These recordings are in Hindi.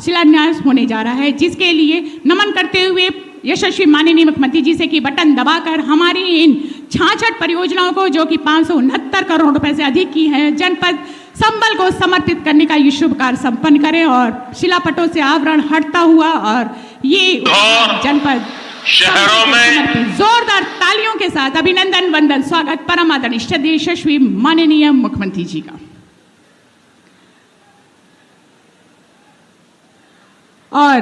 शिलान्यास होने जा रहा है, जिसके लिए नमन करते हुए यशस्वी माननीय मुख्यमंत्री जी से कि बटन दबाकर हमारी इन 66 परियोजनाओं को, जो कि 569 करोड़ रुपए से अधिक की है, जनपद संभल को समर्पित करने का ये शुभ कार्य संपन्न करें और शिलापटों से आवरण हटता हुआ और ये जनपद शहरों में जोरदार तालियों के साथ अभिनंदन वंदन स्वागत परम आदरणीय श्रद्धेय यशस्वी माननीय मुख्यमंत्री जी का। और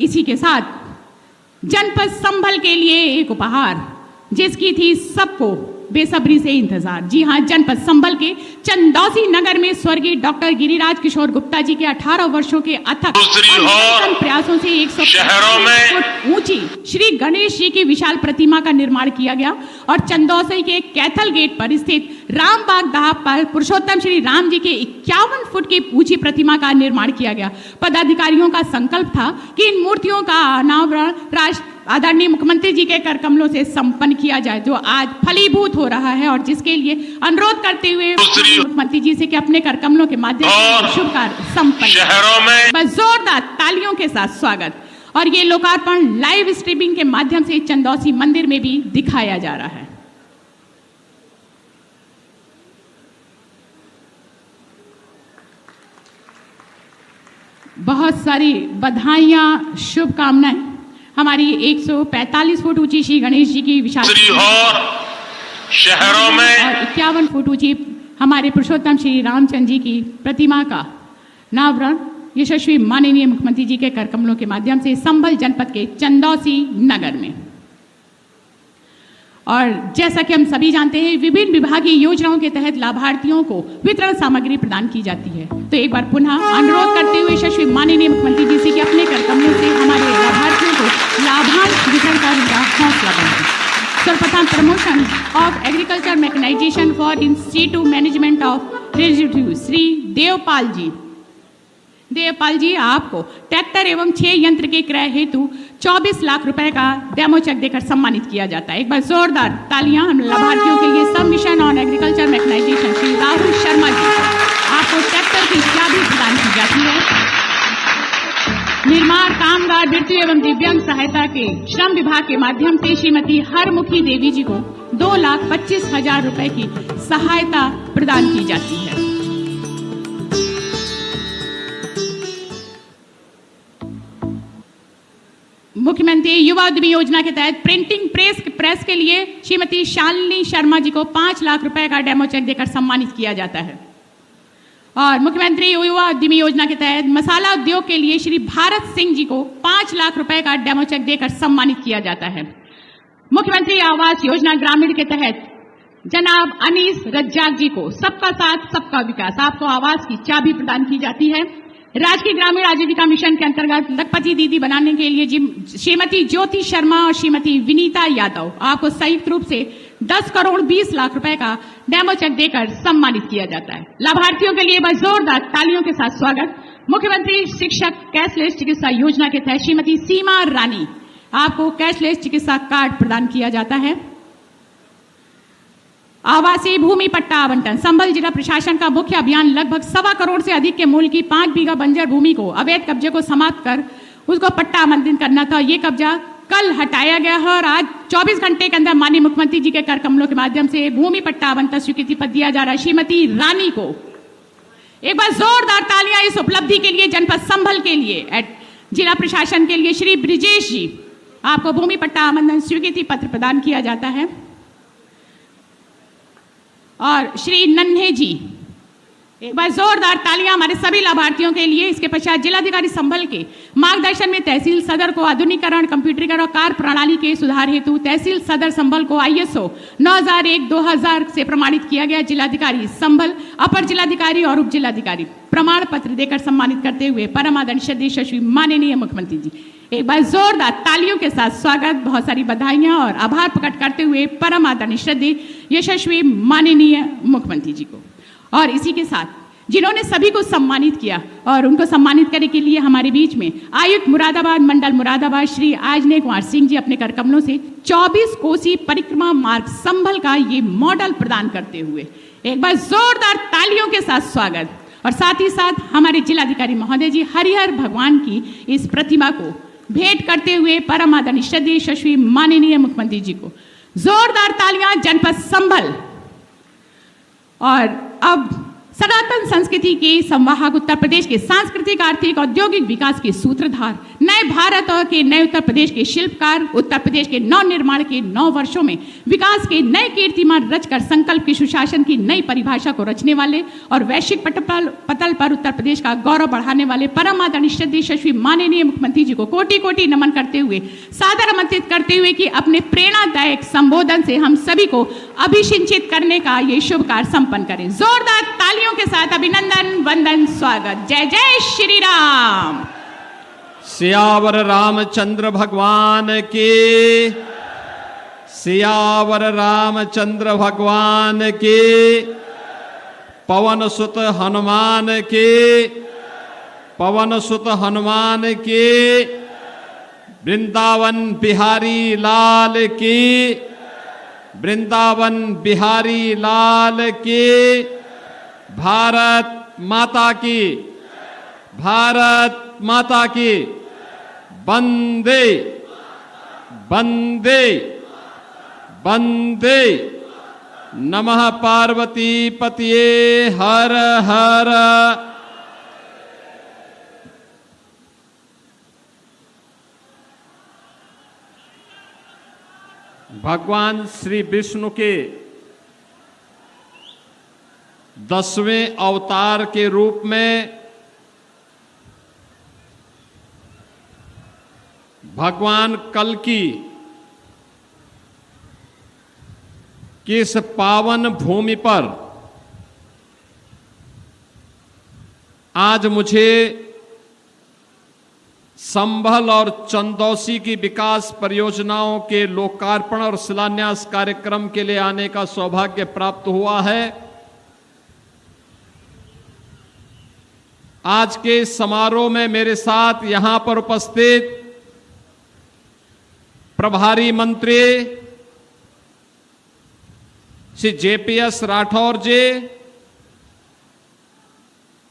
इसी के साथ जनपद संभल के लिए एक उपहार, जिसकी थी सबको बेसब्री से इंतजार। जी हां, जनपद संभल के चंदौसी नगर में स्वर्गीय डॉक्टर गिरिराज किशोर गुप्ता जी के 18 वर्षों के अथक प्रयासों से 150 फुट ऊंची श्री गणेश जी की विशाल प्रतिमा का निर्माण किया गया और चंदौसी के कैथल गेट पर स्थित रामबाग दाह पर पुरुषोत्तम श्री राम जी के 51 फुट की ऊंची प्रतिमा का निर्माण किया गया। पदाधिकारियों का संकल्प था कि इन मूर्तियों का अनावरण आदरणीय मुख्यमंत्री जी के कर कमलों से संपन्न किया जाए, जो आज फलीभूत हो रहा है और जिसके लिए अनुरोध करते हुए मुख्यमंत्री जी से कि अपने कर कमलों के माध्यम से शुभ कार्य संपन्न शहरों में बस जोरदार तालियों के साथ स्वागत। और ये लोकार्पण लाइव स्ट्रीमिंग के माध्यम से चंदौसी मंदिर में भी दिखाया जा रहा है। बहुत सारी बधाइयां, शुभकामनाएं हमारी 145 फुट ऊंची श्री गणेश जी की विशाल शहरों में और 51 फुट ऊंची हमारे पुरुषोत्तम श्री रामचंद्र जी की प्रतिमा का नावरण यशस्वी माननीय मुख्यमंत्री जी के कर कमलों के माध्यम से संभल जनपद के चंदौसी नगर में। और जैसा कि हम सभी जानते हैं, विभिन्न विभागीय योजनाओं के तहत लाभार्थियों को वितरण सामग्री प्रदान की जाती है। तो एक बार पुनः अनुरोध करते हुए यशस्वी माननीय मुख्यमंत्री जी से कि अपने कर कमलों से हमारे लाभार्थियों को लाभांश वितरण का उनका हौसला बढ़ाएं। सर्वप्रथम promotion of agriculture mechanization for institute management of residue Shri Devpal ji आपको ट्रैक्टर एवं 6 यंत्र के क्रय हेतु 24 लाख रुपए का डेमो चेक देकर सम्मानित किया जाता है। एक बार जोरदार तालियां हम लाभार्थियों के लिए। Sub mission on agriculture mechanization Shri Rahul Sharma ji आपको ट्रैक्टर की चाबी प्रदान की जाती है। निर्माण कामगार मृत्यु एवं दिव्यांग सहायता के श्रम विभाग के माध्यम से श्रीमती हरमुखी देवी जी को 2,25,000 रुपए की सहायता प्रदान की जाती है। मुख्यमंत्री युवा उद्यमी योजना के तहत प्रिंटिंग प्रेस के लिए श्रीमती शालिनी शर्मा जी को 5 लाख रुपए का डेमो चेक देकर सम्मानित किया जाता है। और मुख्यमंत्री युवा उद्यमी योजना के तहत मसाला उद्योग के लिए श्री भारत सिंह जी को 5 लाख रुपए का डेमो चेक देकर सम्मानित किया जाता है। मुख्यमंत्री आवास योजना ग्रामीण के तहत जनाब अनीस रज्जाक जी को सबका साथ सबका विकास आपको आवास की चाबी प्रदान की जाती है। राजकीय ग्रामीण आजीविका मिशन के अंतर्गत लखपति दीदी बनाने के लिए श्रीमती ज्योति शर्मा और श्रीमती विनीता यादव आपको संयुक्त रूप से 10 करोड़ 20 लाख रुपए का डेमो चेक देकर सम्मानित किया जाता है। लाभार्थियों के लिए बस जोरदार तालियों के साथ स्वागत। मुख्यमंत्री शिक्षक कैशलेस चिकित्सा योजना के तहत श्रीमती सीमा रानी आपको कैशलेस चिकित्सा कार्ड प्रदान किया जाता है। आवासीय भूमि पट्टा आवंटन संभल जिला प्रशासन का मुख्य अभियान लगभग 1.25 करोड़ से अधिक के मूल्य की 5 बीघा बंजर भूमि को अवैध कब्जे को समाप्त कर उसको पट्टा आवंटन करना था। ये कब्जा कल हटाया गया है और आज 24 घंटे के अंदर माननीय मुख्यमंत्री जी के कर कमलों के माध्यम से भूमि पट्टा आवंटन स्वीकृति पत्र दिया जा रहा है श्रीमती रानी को। एक बार जोरदार तालियां इस उपलब्धि के लिए जनपद संभल के लिए जिला प्रशासन के लिए। श्री ब्रिजेश जी आपको भूमि पट्टा आवंटन स्वीकृति पत्र प्रदान किया जाता है। और श्री नन्हे जी एक बार जोरदार तालियां हमारे सभी लाभार्थियों के लिए। इसके पश्चात जिलाधिकारी संभल के मार्गदर्शन में तहसील सदर को आधुनिकीकरण कंप्यूटरीकरण और कार्य प्रणाली के सुधार हेतु तहसील सदर संभल को ISO 9001-2000 से प्रमाणित किया गया। जिलाधिकारी संभल अपर जिलाधिकारी और उप जिलाधिकारी प्रमाण पत्र देकर सम्मानित करते हुए परम आदरणीय श्रद्धेय यशस्वी माननीय मुख्यमंत्री जी एक बार जोरदार तालियों के साथ स्वागत। बहुत सारी बधाइयां और आभार प्रकट करते हुए परम आदरणीय श्रद्धेय यशस्वी माननीय मुख्यमंत्री जी को। और इसी के साथ जिन्होंने सभी को सम्मानित किया और उनको सम्मानित करने के लिए हमारे बीच में आयुक्त मुरादाबाद मंडल मुरादाबाद श्री आजने कुमार सिंह जी अपने कर कमलों से 24 कोसी परिक्रमा मार्ग संभल का ये मॉडल प्रदान करते हुए एक बार जोरदार तालियों के साथ स्वागत। और साथ ही साथ हमारे जिलाधिकारी महोदय जी हरिहर भगवान की इस प्रतिमा को भेंट करते हुए परम आदरणीय श्रद्धेय यशस्वी माननीय मुख्यमंत्री जी को जोरदार तालियां जनपद संभल। और अब सनातन संस्कृति के संवाहक उत्तर प्रदेश के सांस्कृतिक आर्थिक औद्योगिक विकास के सूत्रधार नए भारत और के नए उत्तर प्रदेश के शिल्पकार उत्तर प्रदेश के नव निर्माण के 9 वर्षों में विकास के नए कीर्तिमान रचकर संकल्प की सुशासन की नई परिभाषा को रचने वाले और वैश्विक पटल पर उत्तर प्रदेश का गौरव बढ़ाने वाले परम आदरणीय श्रद्धेय यशस्वी माननीय मुख्यमंत्री जी को कोटि कोटि नमन करते हुए सादर आमंत्रित करते हुए कि अपने प्रेरणादायक संबोधन से हम सभी को अभिषिंचित करने का ये शुभ कार्य संपन्न करें। जोरदार तालियों के साथ अभिनंदन वंदन स्वागत। जय जय श्री राम। सियावर रामचंद्र भगवान की, सियावर रामचंद्र भगवान की, पवन सुत हनुमान की, पवन सुत हनुमान की, वृंदावन बिहारी लाल की, वृंदावन बिहारी लाल की, भारत माता की, भारत माता की, वंदे वंदे वंदे। नमः पार्वती पतिये हर हर। भगवान श्री विष्णु के 10वें अवतार के रूप में भगवान कल्कि की इस पावन भूमि पर आज मुझे संभल और चंदौसी की विकास परियोजनाओं के लोकार्पण और शिलान्यास कार्यक्रम के लिए आने का सौभाग्य प्राप्त हुआ है। आज के इस समारोह में मेरे साथ यहां पर उपस्थित प्रभारी मंत्री श्री JPS राठौर जी,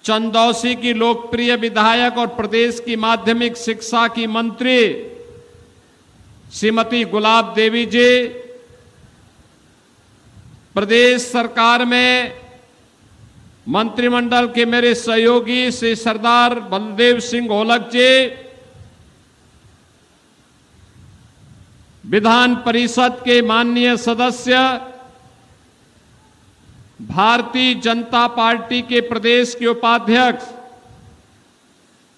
चंदौसी की लोकप्रिय विधायक और प्रदेश की माध्यमिक शिक्षा की मंत्री श्रीमती गुलाब देवी जी, प्रदेश सरकार में मंत्रिमंडल के मेरे सहयोगी श्री सरदार बलदेव सिंह ओलख जी, विधान परिषद के माननीय सदस्य, भारतीय जनता पार्टी के प्रदेश के उपाध्यक्ष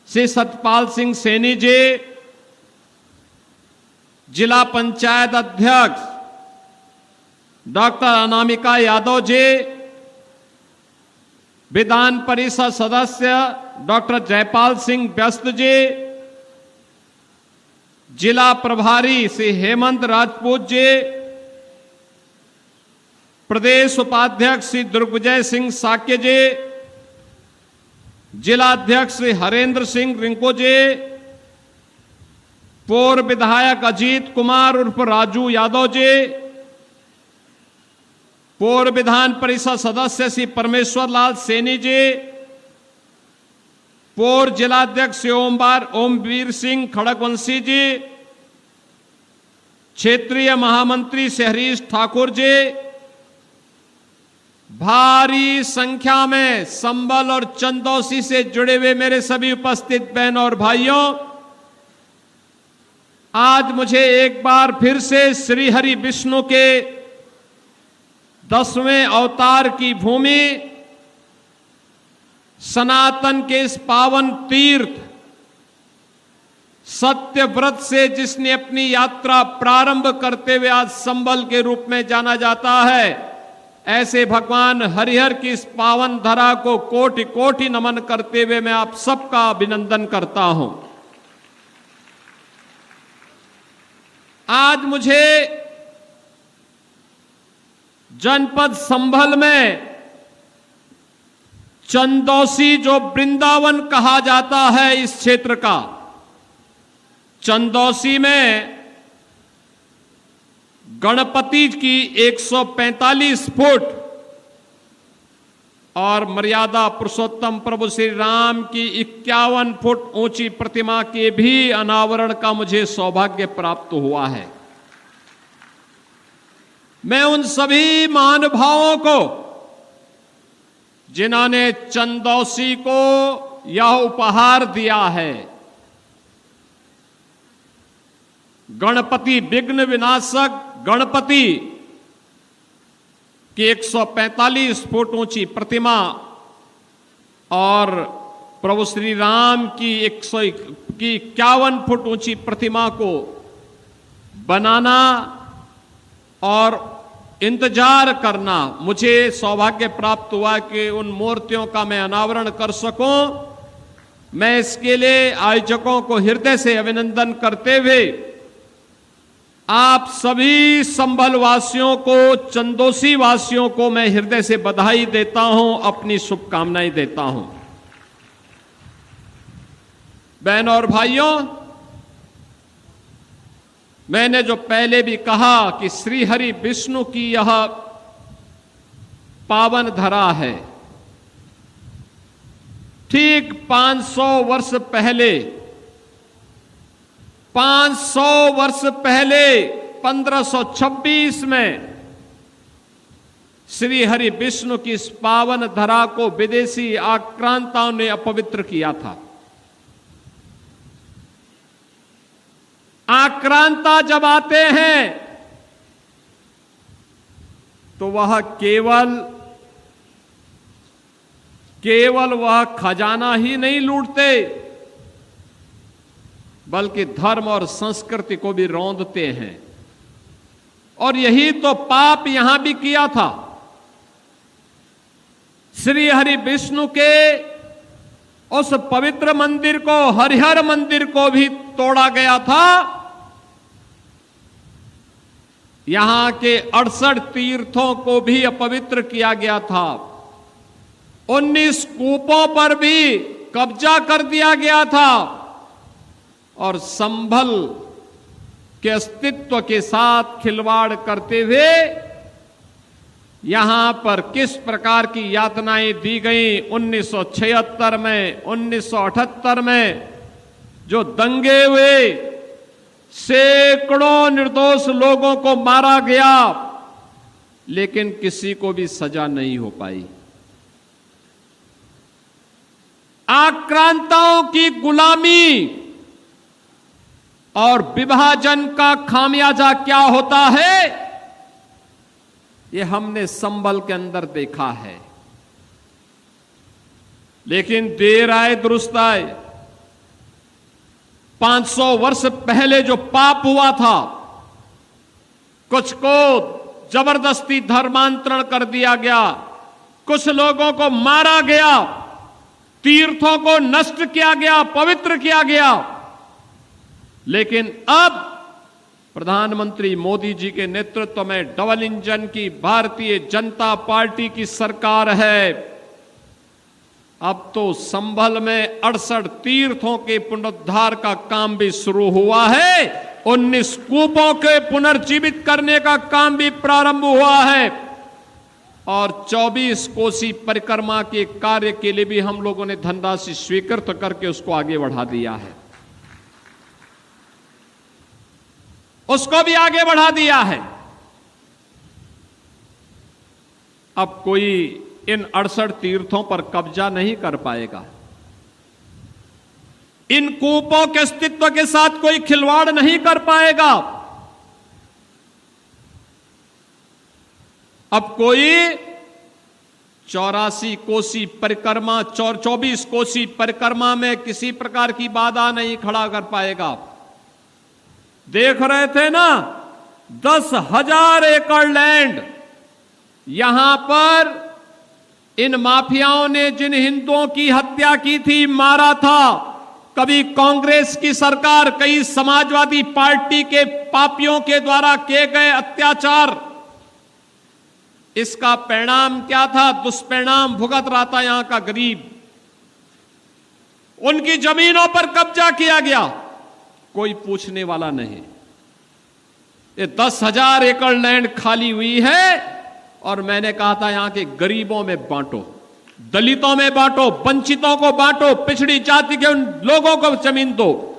श्री सतपाल सिंह सैनी जी, जिला पंचायत अध्यक्ष डॉक्टर अनामिका यादव जी, विधान परिषद सदस्य डॉक्टर जयपाल सिंह व्यस्त जी, जिला प्रभारी श्री हेमंत राजपूत जी, प्रदेश उपाध्यक्ष श्री दुर्गविजय सिंह साक्य जी, जिला अध्यक्ष श्री हरेंद्र सिंह रिंको जी, पूर्व विधायक अजीत कुमार उर्फ राजू यादव जी, पूर्व विधान परिषद सदस्य श्री परमेश्वर लाल सैनी जी, पूर्व जिलाध्यक्ष श्री ओमवीर सिंह खड़गवंशी जी, क्षेत्रीय महामंत्री श्री हरीश ठाकुर जी, भारी संख्या में संभल और चंदौसी से जुड़े हुए मेरे सभी उपस्थित बहनों और भाइयों, आज मुझे एक बार फिर से श्री हरि विष्णु के 10वें अवतार की भूमि सनातन के इस पावन तीर्थ सत्यव्रत से जिसने अपनी यात्रा प्रारंभ करते हुए आज संभल के रूप में जाना जाता है, ऐसे भगवान हरिहर की इस पावन धरा को कोटि कोटि नमन करते हुए मैं आप सबका अभिनंदन करता हूं। आज मुझे जनपद संभल में चंदौसी, जो वृंदावन कहा जाता है इस क्षेत्र का, चंदौसी में गणपति की 145 फुट और मर्यादा पुरुषोत्तम प्रभु श्री राम की 51 फुट ऊंची प्रतिमा के भी अनावरण का मुझे सौभाग्य प्राप्त हुआ है। मैं उन सभी महानुभावों को जिन्होंने चंदौसी को यह उपहार दिया है, गणपति विघ्न विनाशक गणपति की 145 फुट ऊंची प्रतिमा और प्रभु श्री राम की 51 फुट ऊंची प्रतिमा को बनाना और इंतजार करना, मुझे सौभाग्य प्राप्त हुआ कि उन मूर्तियों का मैं अनावरण कर सकूं। मैं इसके लिए आयोजकों को हृदय से अभिनंदन करते हुए आप सभी संभल वासियों को, चंदौसी वासियों को मैं हृदय से बधाई देता हूं, अपनी शुभकामनाएं देता हूं। बहनों और भाइयों, मैंने जो पहले भी कहा कि श्री हरि विष्णु की यह पावन धरा है। ठीक 500 वर्ष पहले 1526 में श्री हरि विष्णु की इस पावन धरा को विदेशी आक्रांताओं ने अपवित्र किया था। आक्रांता जब आते हैं तो वह केवल वह खजाना ही नहीं लूटते, बल्कि धर्म और संस्कृति को भी रौंदते हैं। और यही तो पाप यहां भी किया था। श्री हरि विष्णु के उस पवित्र मंदिर को, हरिहर मंदिर को भी तोड़ा गया था। यहां के 68 तीर्थों को भी अपवित्र किया गया था। 19 कूपों पर भी कब्जा कर दिया गया था और संभल के अस्तित्व के साथ खिलवाड़ करते हुए यहां पर किस प्रकार की यातनाएं दी गई। 1976 में, 1978 में जो दंगे हुए, सैकड़ों निर्दोष लोगों को मारा गया, लेकिन किसी को भी सजा नहीं हो पाई। आक्रांताओं की गुलामी और विभाजन का खामियाजा क्या होता है, ये हमने संभल के अंदर देखा है। लेकिन देर आए दुरुस्त आए। 500 वर्ष पहले जो पाप हुआ था, कुछ को जबरदस्ती धर्मांतरण कर दिया गया, कुछ लोगों को मारा गया, तीर्थों को नष्ट किया गया, पवित्र किया गया। लेकिन अब प्रधानमंत्री मोदी जी के नेतृत्व में डबल इंजन की भारतीय जनता पार्टी की सरकार है। अब तो संभल में 68 तीर्थों के पुनरुद्धार का काम भी शुरू हुआ है। 19 कूपों के पुनर्जीवित करने का काम भी प्रारंभ हुआ है और 24 कोसी परिक्रमा के कार्य के लिए भी हम लोगों ने धनराशि स्वीकृत करके उसको आगे बढ़ा दिया है, उसको भी आगे बढ़ा दिया है। अब कोई इन 68 तीर्थों पर कब्जा नहीं कर पाएगा। इन कूपों के अस्तित्व के साथ कोई खिलवाड़ नहीं कर पाएगा। अब कोई 84 कोसी परिक्रमा, 24 कोसी परिक्रमा में किसी प्रकार की बाधा नहीं खड़ा कर पाएगा। देख रहे थे ना, 10,000 एकड़ लैंड यहां पर इन माफियाओं ने जिन हिंदुओं की हत्या की थी, मारा था, कभी कांग्रेस की सरकार, कई समाजवादी पार्टी के पापियों के द्वारा किए गए अत्याचार, इसका परिणाम क्या था? दुष्परिणाम भुगत रहा था यहां का गरीब। उनकी जमीनों पर कब्जा किया गया, कोई पूछने वाला नहीं। ये 10,000 एकड़ लैंड खाली हुई है और मैंने कहा था यहां के गरीबों में बांटो। दलितों में बांटो, वंचितों को बांटो, पिछड़ी जाति के उन लोगों को जमीन दो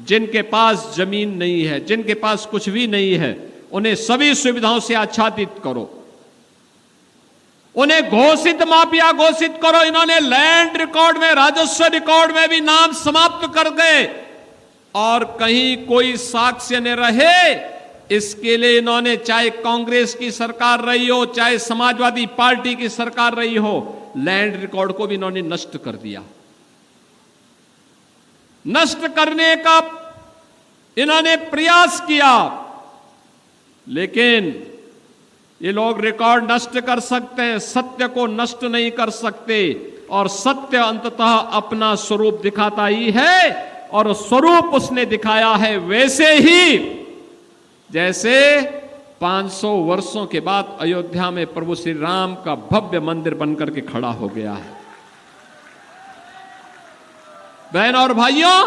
जिनके पास जमीन नहीं है, जिनके पास कुछ भी नहीं है, उन्हें सभी सुविधाओं से आच्छादित करो, उन्हें घोषित माफिया घोषित करो। इन्होंने लैंड रिकॉर्ड में, राजस्व रिकॉर्ड में भी नाम समाप्त कर गए और कहीं कोई साक्ष्य न रहे, इसके लिए इन्होंने, चाहे कांग्रेस की सरकार रही हो, चाहे समाजवादी पार्टी की सरकार रही हो, लैंड रिकॉर्ड को भी इन्होंने नष्ट कर दिया। नष्ट करने का इन्होंने प्रयास किया, लेकिन ये लोग रिकॉर्ड नष्ट कर सकते हैं, सत्य को नष्ट नहीं कर सकते। और सत्य अंततः अपना स्वरूप दिखाता ही है, और स्वरूप उसने दिखाया है वैसे ही जैसे 500 वर्षों के बाद अयोध्या में प्रभु श्री राम का भव्य मंदिर बनकर के खड़ा हो गया है। बहन और भाइयों,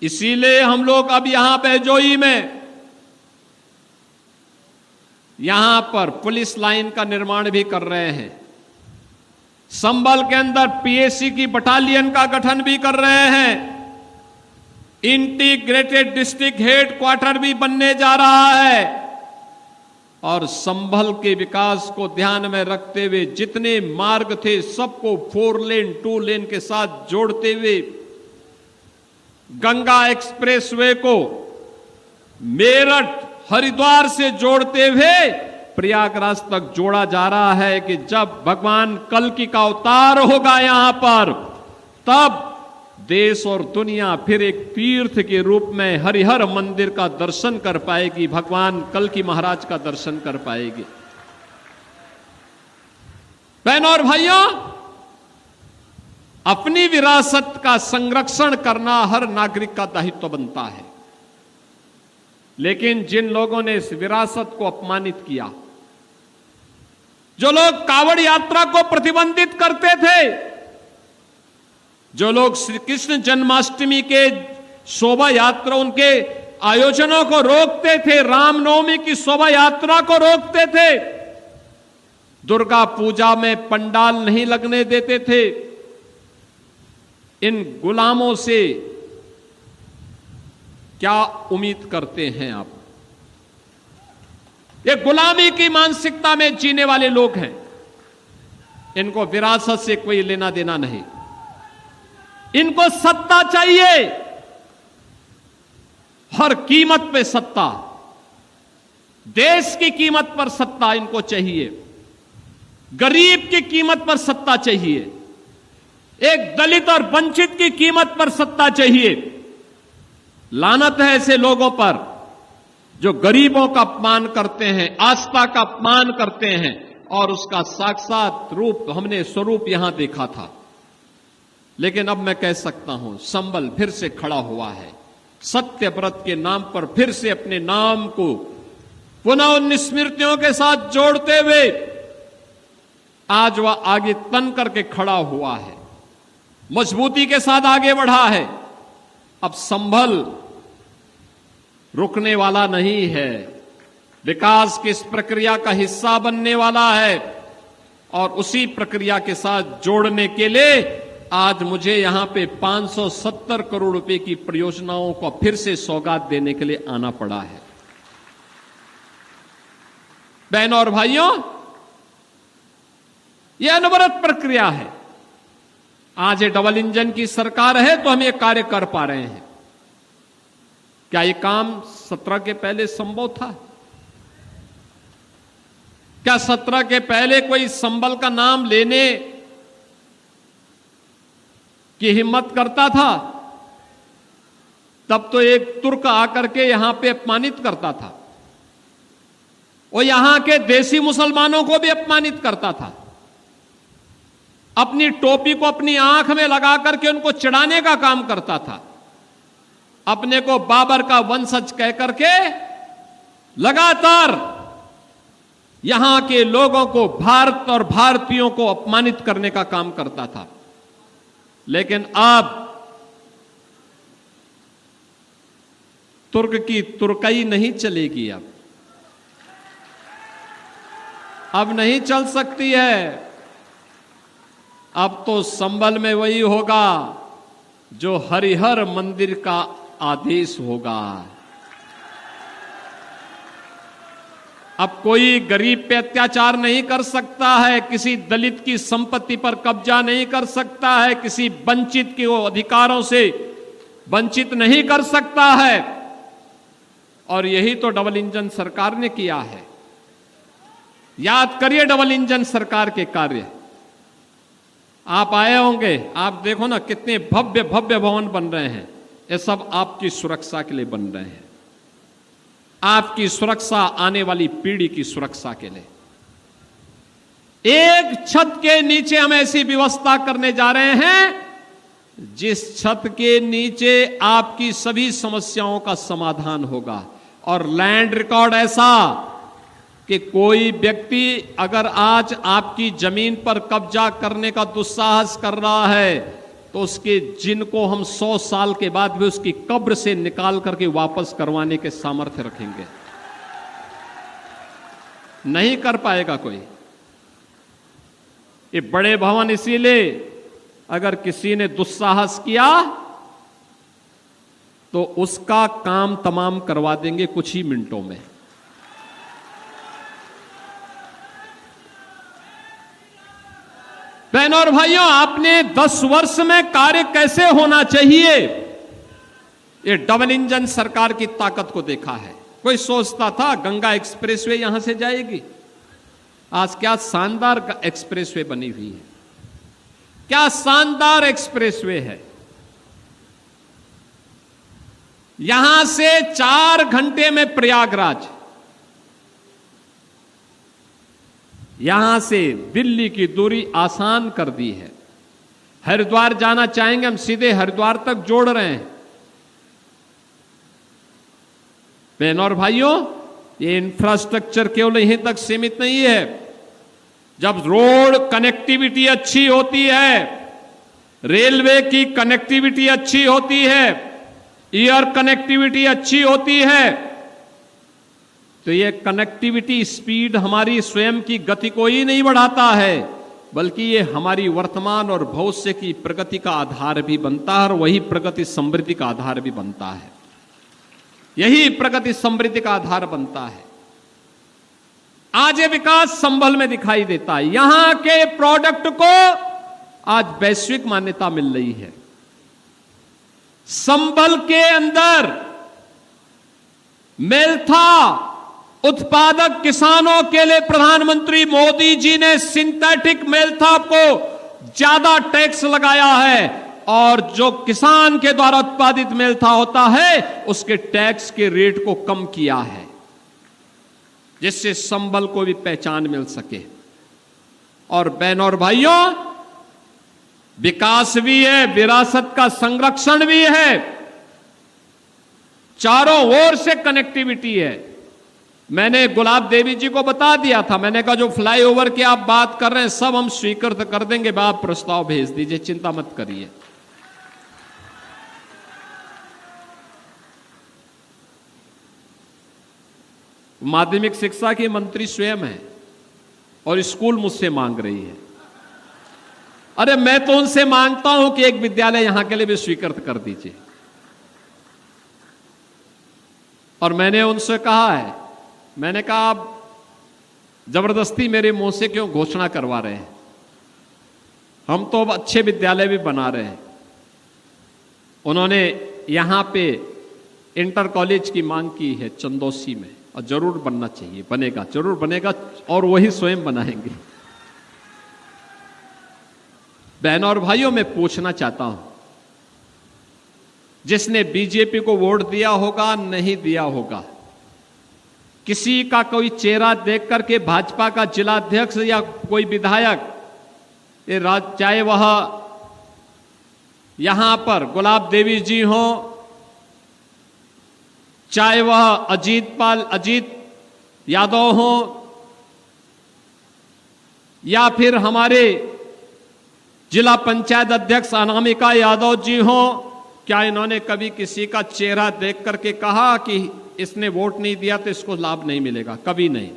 इसीलिए हम लोग अब यहां पे जोई में, यहां पर पुलिस लाइन का निर्माण भी कर रहे हैं। संभल के अंदर पीएसी की बटालियन का गठन भी कर रहे हैं। इंटीग्रेटेड डिस्ट्रिक्ट हेडक्वार्टर भी बनने जा रहा है। और संभल के विकास को ध्यान में रखते हुए जितने मार्ग थे सबको 4 लेन 2 लेन के साथ जोड़ते हुए गंगा एक्सप्रेसवे को मेरठ हरिद्वार से जोड़ते हुए प्रयागराज तक जोड़ा जा रहा है कि जब भगवान कल्कि का अवतार होगा यहां पर, तब देश और दुनिया फिर एक तीर्थ के रूप में हरिहर मंदिर का दर्शन कर पाएगी, भगवान कल्कि महाराज का दर्शन कर पाएगी। बहनों और भाइयों, अपनी विरासत का संरक्षण करना हर नागरिक का दायित्व बनता है। लेकिन जिन लोगों ने इस विरासत को अपमानित किया, जो लोग कावड़ यात्रा को प्रतिबंधित करते थे, जो लोग श्री कृष्ण जन्माष्टमी के शोभा यात्रा, उनके आयोजनों को रोकते थे, रामनवमी की शोभा यात्रा को रोकते थे, दुर्गा पूजा में पंडाल नहीं लगने देते थे, इन गुलामों से क्या उम्मीद करते हैं आप? ये गुलामी की मानसिकता में जीने वाले लोग हैं। इनको विरासत से कोई लेना देना नहीं। इनको सत्ता चाहिए, हर कीमत पे सत्ता, देश की कीमत पर सत्ता इनको चाहिए, गरीब की कीमत पर सत्ता चाहिए, एक दलित और वंचित की कीमत पर सत्ता चाहिए। लानत है ऐसे लोगों पर जो गरीबों का अपमान करते हैं, आस्था का अपमान करते हैं, और उसका साक्षात रूप हमने स्वरूप यहां देखा था। लेकिन अब मैं कह सकता हूं, संबल फिर से खड़ा हुआ है, सत्य व्रत के नाम पर फिर से अपने नाम को पुनः उन स्मृतियों के साथ जोड़ते हुए आज वह आगे तन करके खड़ा हुआ है, मजबूती के साथ आगे बढ़ा है। अब संभल रुकने वाला नहीं है, विकास की इस प्रक्रिया का हिस्सा बनने वाला है, और उसी प्रक्रिया के साथ जोड़ने के लिए आज मुझे यहां पे 570 करोड़ रुपए की परियोजनाओं को फिर से सौगात देने के लिए आना पड़ा है। बहनों और भाइयों, यह अनवरत प्रक्रिया है। आज ये डबल इंजन की सरकार है तो हम ये कार्य कर पा रहे हैं। क्या ये काम 17 के पहले संभव था? क्या 17 के पहले कोई संबल का नाम लेने की हिम्मत करता था? तब तो एक तुर्क आकर के यहां पे अपमानित करता था, और यहां के देसी मुसलमानों को भी अपमानित करता था, अपनी टोपी को अपनी आंख में लगा करके उनको चिढ़ाने का काम करता था, अपने को बाबर का वंशज कह करके लगातार यहां के लोगों को, भारत और भारतीयों को अपमानित करने का काम करता था। लेकिन अब तुर्क की तुर्कई नहीं चलेगी। अब नहीं चल सकती है। अब तो संभल में वही होगा जो हरिहर मंदिर का आदेश होगा। अब कोई गरीब पे अत्याचार नहीं कर सकता है, किसी दलित की संपत्ति पर कब्जा नहीं कर सकता है, किसी वंचित के अधिकारों से वंचित नहीं कर सकता है। और यही तो डबल इंजन सरकार ने किया है। याद करिए डबल इंजन सरकार के कार्य। आप आए होंगे, आप देखो ना कितने भव्य भव्य भवन बन रहे हैं। ये सब आपकी सुरक्षा के लिए बन रहे हैं, आपकी सुरक्षा, आने वाली पीढ़ी की सुरक्षा के लिए। एक छत के नीचे हम ऐसी व्यवस्था करने जा रहे हैं जिस छत के नीचे आपकी सभी समस्याओं का समाधान होगा। और लैंड रिकॉर्ड ऐसा कि कोई व्यक्ति अगर आज आपकी जमीन पर कब्जा करने का दुस्साहस कर रहा है तो उसके जिनको हम 100 साल के बाद भी उसकी कब्र से निकाल करके वापस करवाने के सामर्थ्य रखेंगे। नहीं कर पाएगा कोई। ये बड़े भवन इसीलिए अगर किसी ने दुस्साहस किया तो उसका काम तमाम करवा देंगे कुछ ही मिनटों में। बहनों और भाइयों, आपने 10 वर्ष में कार्य कैसे होना चाहिए, ये डबल इंजन सरकार की ताकत को देखा है। कोई सोचता था गंगा एक्सप्रेसवे यहां से जाएगी, आज क्या शानदार एक्सप्रेसवे बनी हुई है, क्या शानदार एक्सप्रेसवे है। यहां से 4 घंटे में प्रयागराज, यहां से दिल्ली की दूरी आसान कर दी है। हरिद्वार जाना चाहेंगे हम, सीधे हरिद्वार तक जोड़ रहे हैं। बहनों और भाइयों, ये इंफ्रास्ट्रक्चर केवल यहीं तक सीमित नहीं है। जब रोड कनेक्टिविटी अच्छी होती है, रेलवे की कनेक्टिविटी अच्छी होती है, एयर कनेक्टिविटी अच्छी होती है, तो ये कनेक्टिविटी स्पीड हमारी स्वयं की गति को ही नहीं बढ़ाता है, बल्कि ये हमारी वर्तमान और भविष्य की प्रगति का आधार भी बनता है और वही प्रगति समृद्धि का आधार भी बनता है। यही प्रगति समृद्धि का आधार बनता है। आज ये विकास संभल में दिखाई देता है। यहां के प्रोडक्ट को आज वैश्विक मान्यता मिल रही है। संभल के अंदर मेल्था उत्पादक किसानों के लिए प्रधानमंत्री मोदी जी ने सिंथेटिक मेल्था को ज्यादा टैक्स लगाया है और जो किसान के द्वारा उत्पादित मेल्था होता है उसके टैक्स के रेट को कम किया है, जिससे संभल को भी पहचान मिल सके। और बहनों और भाइयों, विकास भी है, विरासत का संरक्षण भी है, चारों ओर से कनेक्टिविटी है। मैंने गुलाब देवी जी को बता दिया था, मैंने कहा जो फ्लाईओवर की आप बात कर रहे हैं सब हम स्वीकृत कर देंगे, आप प्रस्ताव भेज दीजिए, चिंता मत करिए। माध्यमिक शिक्षा की मंत्री स्वयं है और स्कूल मुझसे मांग रही है। अरे मैं तो उनसे मांगता हूं कि एक विद्यालय यहां के लिए भी स्वीकृत कर दीजिए। और मैंने उनसे कहा है, मैंने कहा आप जबरदस्ती मेरे मुंह से क्यों घोषणा करवा रहे हैं, हम तो अब अच्छे विद्यालय भी बना रहे हैं। उन्होंने यहां पे इंटर कॉलेज की मांग की है चंदौसी में, और जरूर बनना चाहिए, बनेगा, जरूर बनेगा, और वही स्वयं बनाएंगे। बहनों और भाइयों, मैं पूछना चाहता हूं, जिसने बीजेपी को वोट दिया होगा, नहीं दिया होगा, किसी का कोई चेहरा देख करके भाजपा का जिलाध्यक्ष या कोई विधायक, चाहे वह यहां पर गुलाब देवी जी हो, चाहे वह अजीत यादव हो, या फिर हमारे जिला पंचायत अध्यक्ष अनामिका यादव जी हो, क्या इन्होंने कभी किसी का चेहरा देख करके कहा कि इसने वोट नहीं दिया तो इसको लाभ नहीं मिलेगा? कभी नहीं,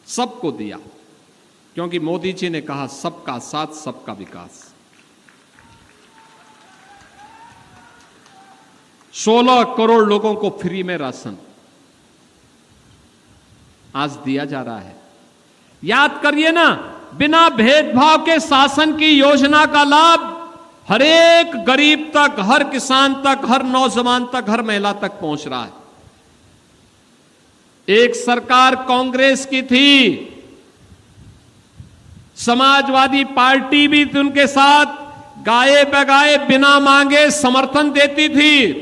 सबको दिया। क्योंकि मोदी जी ने कहा सबका साथ सबका विकास। 16 करोड़ लोगों को फ्री में राशन आज दिया जा रहा है। याद करिए ना, बिना भेदभाव के शासन की योजना का लाभ हर एक गरीब तक, हर किसान तक, हर नौजवान तक, हर महिला तक पहुंच रहा है। एक सरकार कांग्रेस की थी, समाजवादी पार्टी भी उनके साथ गाए बगाए बिना मांगे समर्थन देती थी।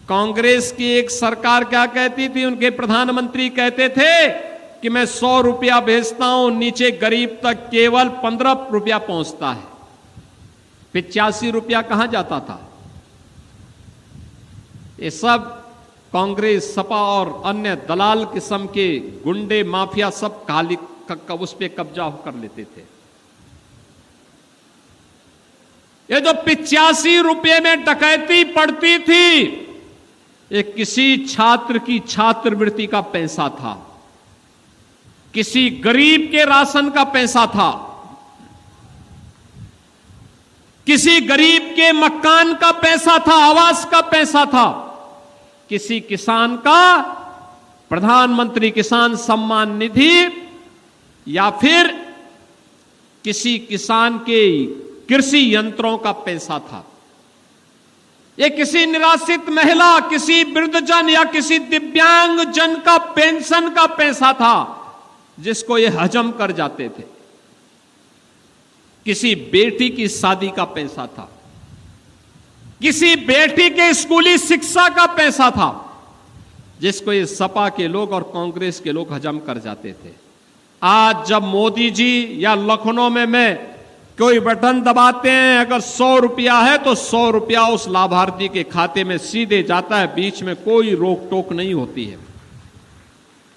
कांग्रेस की एक सरकार क्या कहती थी, उनके प्रधानमंत्री कहते थे कि मैं 100 रुपया भेजता हूं, नीचे गरीब तक केवल 15 रुपया पहुंचता है। 85 रुपया कहां जाता था? ये सब कांग्रेस, सपा और अन्य दलाल किस्म के गुंडे माफिया सब काली उस पे कब्जा कर लेते थे। ये जो 85 रुपये में डकैती पड़ती थी, ये किसी छात्र की छात्रवृत्ति का पैसा था, किसी गरीब के राशन का पैसा था, किसी गरीब के मकान का पैसा था, आवास का पैसा था, किसी किसान का प्रधानमंत्री किसान सम्मान निधि, या फिर किसी किसान के कृषि यंत्रों का पैसा था। ये किसी निराश्रित महिला, किसी वृद्धजन या किसी दिव्यांग जन का पेंशन का पैसा था, जिसको ये हजम कर जाते थे। किसी बेटी की शादी का पैसा था, किसी बेटी के स्कूली शिक्षा का पैसा था, जिसको ये सपा के लोग और कांग्रेस के लोग हजम कर जाते थे। आज जब मोदी जी या लखनऊ में मैं कोई बटन दबाते हैं, अगर 100 रुपया है तो 100 रुपया उस लाभार्थी के खाते में सीधे जाता है, बीच में कोई रोक टोक नहीं होती है,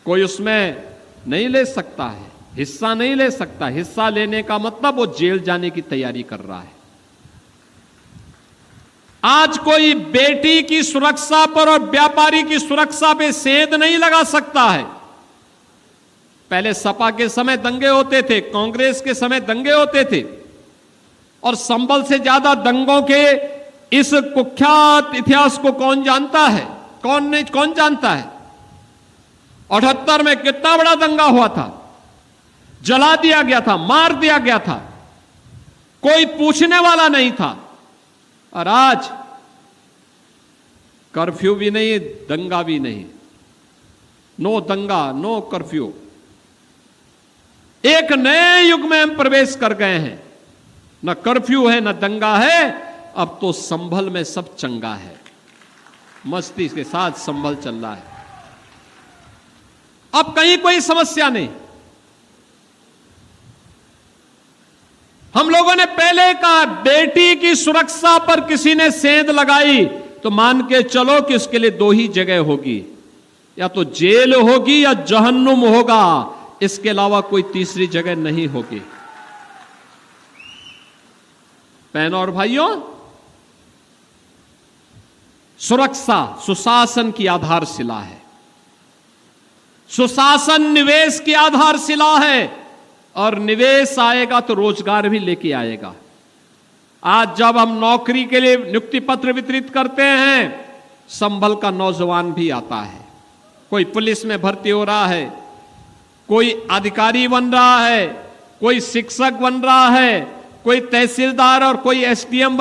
कोई उसमें नहीं ले सकता है, हिस्सा नहीं ले सकता। हिस्सा लेने का मतलब वो जेल जाने की तैयारी कर रहा है। आज कोई बेटी की सुरक्षा पर और व्यापारी की सुरक्षा पे सेंध नहीं लगा सकता है। पहले सपा के समय दंगे होते थे, कांग्रेस के समय दंगे होते थे, और संभल से ज्यादा दंगों के इस कुख्यात इतिहास को कौन जानता है? कौन जानता है? 78 में कितना बड़ा दंगा हुआ था, जला दिया गया था, मार दिया गया था, कोई पूछने वाला नहीं था। और आज कर्फ्यू भी नहीं, दंगा भी नहीं, नो दंगा नो कर्फ्यू। एक नए युग में हम प्रवेश कर गए हैं, न कर्फ्यू है न दंगा है, अब तो संभल में सब चंगा है, मस्ती के साथ संभल चल रहा है। अब कहीं कोई समस्या नहीं। हम लोगों ने पहले कहा बेटी की सुरक्षा पर किसी ने सेंध लगाई तो मान के चलो कि उसके लिए 2 ही जगह होगी, या तो जेल होगी या जहन्नुम होगा, इसके अलावा कोई तीसरी जगह नहीं होगी। बहनों और भाइयों, सुरक्षा सुशासन की आधारशिला है, सुशासन निवेश की आधारशिला है, और निवेश आएगा तो रोजगार भी लेके आएगा। आज जब हम नौकरी के लिए नियुक्ति पत्र वितरित करते हैं, संभल का नौजवान भी आता है, कोई पुलिस में भर्ती हो रहा है, कोई अधिकारी बन रहा है, कोई शिक्षक बन रहा है, कोई तहसीलदार और कोई एसडीएम